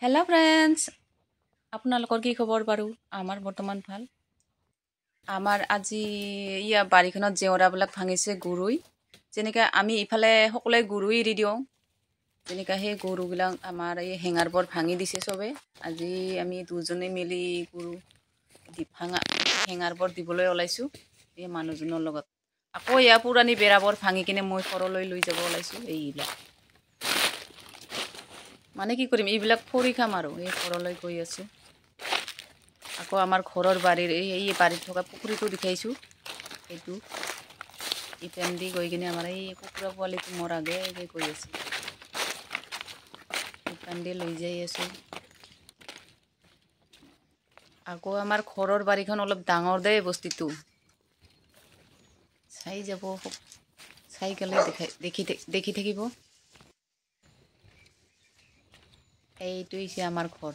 hello friends আপোনালোকৰ কি খবৰ বাৰু আমাৰ বৰ্তমান ভাল আমাৰ আজি ইয়া বাৰীখনত জেওৰাবিলাক ভাঙিছে গৰুই যেনেকৈ আমি ইফালে সকলোৱে গৰু এৰি দিওঁ যেনেকৈ সেই গৰুবিলাক আমাৰ এই হেঙাৰবোৰ ভাঙি দিছে চবে আজি আমি দুজনে মিলি গৰু ভাঙা হেঙাৰবোৰ দিবলৈ ওলাইছোঁ এই মানুহজনৰ লগত আকৌ ইয়া পুৰণি বেৰাবোৰ ভাঙি কিনে মই ঘৰলৈ লৈ যাব ওলাইছোঁ এইবিলাক মানে কি কৰিম এইবিলাক খৰি খাম আৰু এই ঘৰলৈ গৈ আছোঁ আকৌ আমাৰ ঘৰৰ বাৰীৰ এই বাৰীত থকা পুখুৰীটো দেখাইছোঁ এইটো ইপেন্দি গৈ কিনে আমাৰ এই কুকুৰা পোৱালিটো মোৰ আগে গৈ আছে ইপেন্দি লৈ যাই আছোঁ আকৌ আমাৰ ঘৰৰ বাৰীখন অলপ ডাঙৰ দেই বস্তুটো চাই যাব চাই গ'লে দেখি থাকিব এইটো হৈছে আমাৰ ঘৰ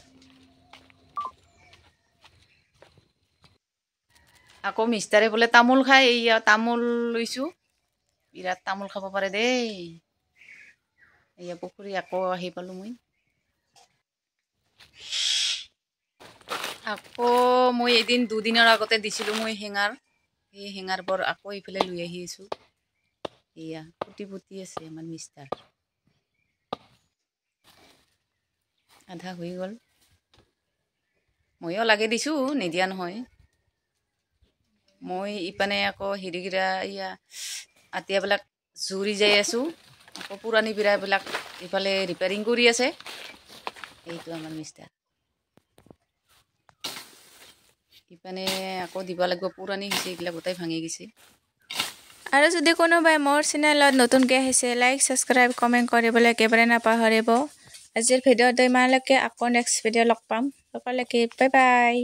আকৌ মিষ্টাৰে বোলে তামোল খাই এইয়া তামোল লৈছোঁ বিৰাট তামোল খাব পাৰে দেই এইয়া পুখুৰী আকৌ আহি পালোঁ মই আকৌ মই এদিন দুদিনৰ আগতে দিছিলোঁ মই হেঙাৰ এই হেঙাৰবোৰ আকৌ এইফালে লৈ আহি আছোঁ এয়া পুতি আছে আমাৰ মিষ্টাৰ আধা হৈ গ'ল ময়ো লাগি দিছোঁ নিদিয়া নহয় মই ইপানে আকৌ হেৰিকেইটা ইয়া আটিয়াবিলাক জুৰি যাই আছোঁ আকৌ পুৰণি বিৰাবিলাক ইফালে ৰিপেয়াৰিং কৰি আছে এইটো আমাৰ মিষ্টাৰ ইপানে আকৌ দিব লাগিব পুৰণি হৈছে এইবিলাক গোটাই ভাঙি গৈছে আৰু যদি কোনোবাই মোৰ চেনেলত নতুনকৈ আহিছে লাইক ছাবস্ক্ৰাইব কমেণ্ট কৰিবলৈ একেবাৰে নাপাহৰিব আজিৰ ভিডিঅ'টো ইমানলৈকে আকৌ নেক্সট ভিডিঅ' লগ পাম সকলোকে বাই বাই